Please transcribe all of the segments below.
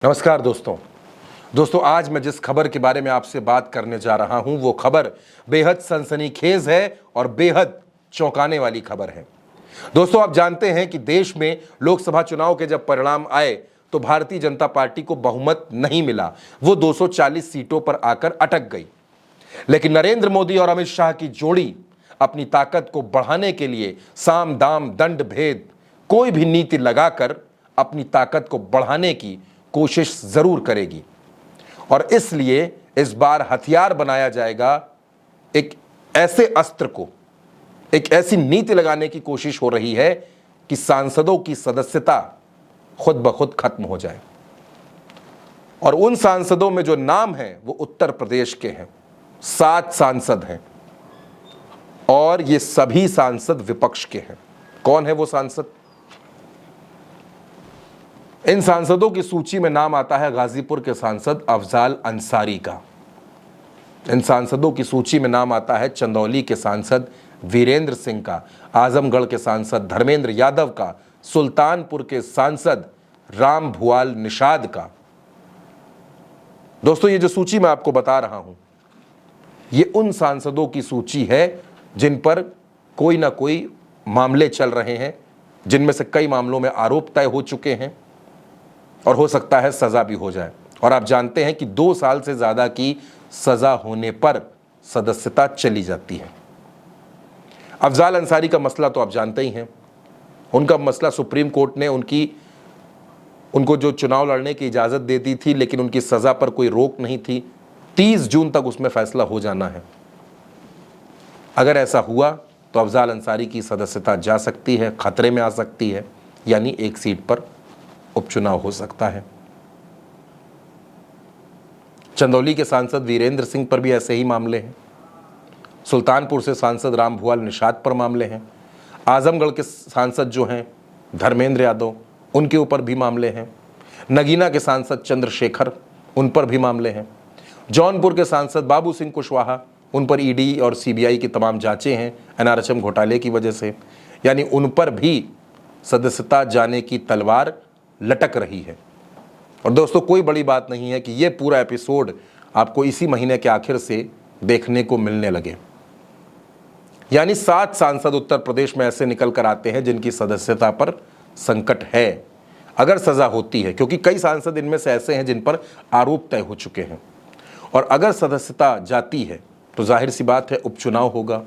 नमस्कार दोस्तों आज मैं जिस खबर के बारे में आपसे बात करने जा रहा हूं वो खबर बेहद सनसनीखेज है और बेहद चौंकाने वाली खबर है। दोस्तों आप जानते हैं कि देश में लोकसभा चुनाव के जब परिणाम आए तो भारतीय जनता पार्टी को बहुमत नहीं मिला, वो 240 सीटों पर आकर अटक गई। लेकिन नरेंद्र मोदी और अमित शाह की जोड़ी अपनी ताकत को बढ़ाने के लिए साम दाम दंड भेद कोई भी नीति लगाकर अपनी ताकत को बढ़ाने की कोशिश जरूर करेगी और इसलिए इस बार हथियार बनाया जाएगा एक ऐसे अस्त्र को, एक ऐसी नीति लगाने की कोशिश हो रही है कि सांसदों की सदस्यता खुद ब खुद खत्म हो जाए। और उन सांसदों में जो नाम है वो उत्तर प्रदेश के हैं। 7 सांसद हैं और ये सभी सांसद विपक्ष के हैं। कौन है वो सांसद? इन सांसदों की सूची में नाम आता है गाजीपुर के सांसद अफजाल अंसारी का। इन सांसदों की सूची में नाम आता है चंदौली के सांसद वीरेंद्र सिंह का, आजमगढ़ के सांसद धर्मेंद्र यादव का, सुल्तानपुर के सांसद राम भुआल निषाद का। दोस्तों ये जो सूची मैं आपको बता रहा हूं ये उन सांसदों की सूची है जिन पर कोई ना कोई मामले चल रहे हैं, जिनमें से कई मामलों में आरोप तय हो चुके हैं और हो सकता है सजा भी हो जाए। और आप जानते हैं कि 2 साल से ज्यादा की सजा होने पर सदस्यता चली जाती है। अफजाल अंसारी का मसला तो आप जानते ही हैं। उनका मसला सुप्रीम कोर्ट ने उनको जो चुनाव लड़ने की इजाजत दे दी थी, लेकिन उनकी सजा पर कोई रोक नहीं थी। 30 जून तक उसमें फैसला हो जाना है। अगर ऐसा हुआ तो अफजाल अंसारी की सदस्यता जा सकती है, खतरे में आ सकती है, यानी एक सीट पर उपचुनाव हो सकता है। चंदौली के सांसद वीरेंद्र सिंह पर भी ऐसे ही मामले हैं। सुल्तानपुर से सांसद राम भुआल निषाद पर मामले हैं। आजमगढ़ के सांसद जो हैं धर्मेंद्र यादव, उनके ऊपर भी मामले हैं। नगीना के सांसद चंद्रशेखर, उन पर भी मामले हैं। जौनपुर के सांसद बाबू सिंह कुशवाहा, उन पर ईडी और सीबीआई की तमाम जांचें हैं एनआरएचएम घोटाले की वजह से, यानी उन पर भी सदस्यता जाने की तलवार लटक रही है। और दोस्तों कोई बड़ी बात नहीं है कि यह पूरा एपिसोड आपको इसी महीने के आखिर से देखने को मिलने लगे। यानी 7 सांसद उत्तर प्रदेश में ऐसे निकल कर आते हैं जिनकी सदस्यता पर संकट है अगर सजा होती है, क्योंकि कई सांसद इनमें से ऐसे हैं जिन पर आरोप तय हो चुके हैं। और अगर सदस्यता जाती है तो जाहिर सी बात है उपचुनाव होगा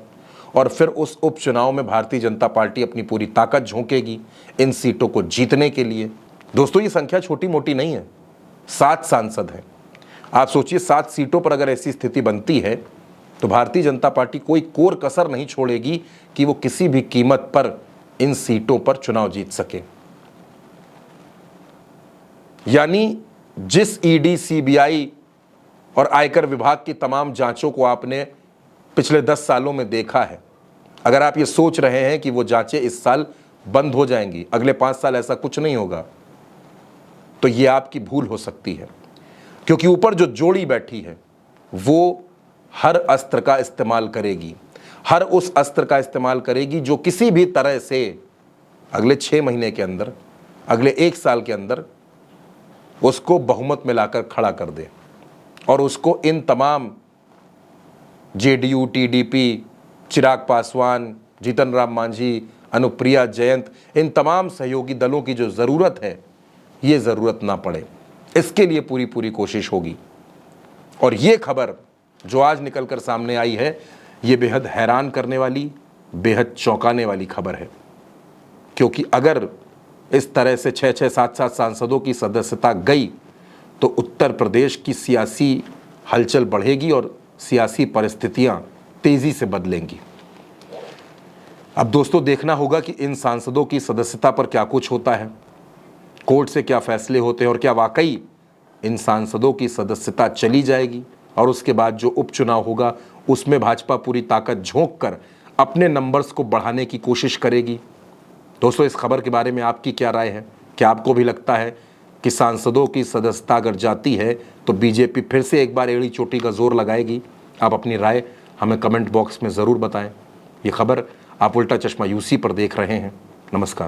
और फिर उस उपचुनाव में भारतीय जनता पार्टी अपनी पूरी ताकत झोंकेगी इन सीटों को जीतने के लिए। दोस्तों ये संख्या छोटी मोटी नहीं है, 7 सांसद हैं। आप सोचिए 7 सीटों पर अगर ऐसी स्थिति बनती है तो भारतीय जनता पार्टी कोई कोर कसर नहीं छोड़ेगी कि वो किसी भी कीमत पर इन सीटों पर चुनाव जीत सके। यानी जिस ईडी, सीबीआई और आयकर विभाग की तमाम जांचों को आपने पिछले 10 सालों में देखा है, अगर आप ये सोच रहे हैं कि वो जांचें इस साल बंद हो जाएंगी, अगले 5 साल ऐसा कुछ नहीं होगा, तो ये आपकी भूल हो सकती है। क्योंकि ऊपर जो जोड़ी बैठी है वो हर अस्त्र का इस्तेमाल करेगी, हर उस अस्त्र का इस्तेमाल करेगी जो किसी भी तरह से अगले 6 महीने के अंदर, अगले 1 साल के अंदर उसको बहुमत में लाकर खड़ा कर दे और उसको इन तमाम जेडीयू, टीडीपी, चिराग पासवान, जीतन राम मांझी, अनुप्रिया जयंत, इन तमाम सहयोगी दलों की जो ज़रूरत है ये ज़रूरत ना पड़े, इसके लिए पूरी कोशिश होगी। और ये खबर जो आज निकल कर सामने आई है ये बेहद हैरान करने वाली, बेहद चौंकाने वाली खबर है। क्योंकि अगर इस तरह से 6-6, 7-7 सांसदों की सदस्यता गई तो उत्तर प्रदेश की सियासी हलचल बढ़ेगी और सियासी परिस्थितियां तेजी से बदलेंगी। अब दोस्तों देखना होगा कि इन सांसदों की सदस्यता पर क्या कुछ होता है, कोर्ट से क्या फैसले होते हैं और क्या वाकई इन सांसदों की सदस्यता चली जाएगी और उसके बाद जो उपचुनाव होगा उसमें भाजपा पूरी ताकत झोंक कर अपने नंबर्स को बढ़ाने की कोशिश करेगी। दोस्तों इस खबर के बारे में आपकी क्या राय है? क्या आपको भी लगता है कि सांसदों की सदस्यता अगर जाती है तो बीजेपी फिर से एक बार एड़ी चोटी का जोर लगाएगी? आप अपनी राय हमें कमेंट बॉक्स में ज़रूर बताएं। ये खबर आप उल्टा चश्मा यूसी पर देख रहे हैं। नमस्कार।